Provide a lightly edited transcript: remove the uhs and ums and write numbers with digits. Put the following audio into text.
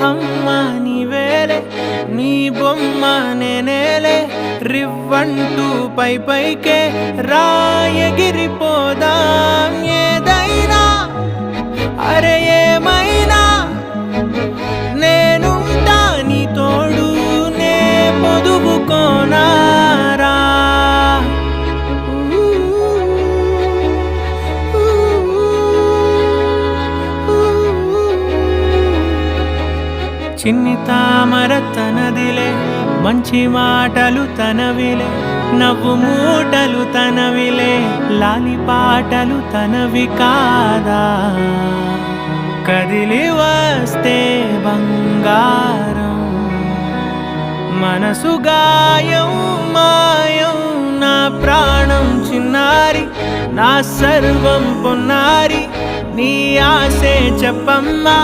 అమ్మ నీవేలే, నీ బొమ్మ నేనేలే, రివ్వంటూ పై పైకే రాయగిరిపోదాం. ఏదైనా అరే ఏమైనా నేనుంటా నీ తోడు, నే పొదుపుకోనారా. చిన్ని తామర తనదిలే, మంచి మాటలు తనవిలే, నవ్వు మూటలు తనవిలే, లాలి పాటలు తనవి కాదా. కదిలి వస్తే బంగారం, మనసు గాయం మాయం, నా ప్రాణం చిన్నారి, నా సర్వం పొన్నారి, నీ ఆశే చెప్పమ్మా.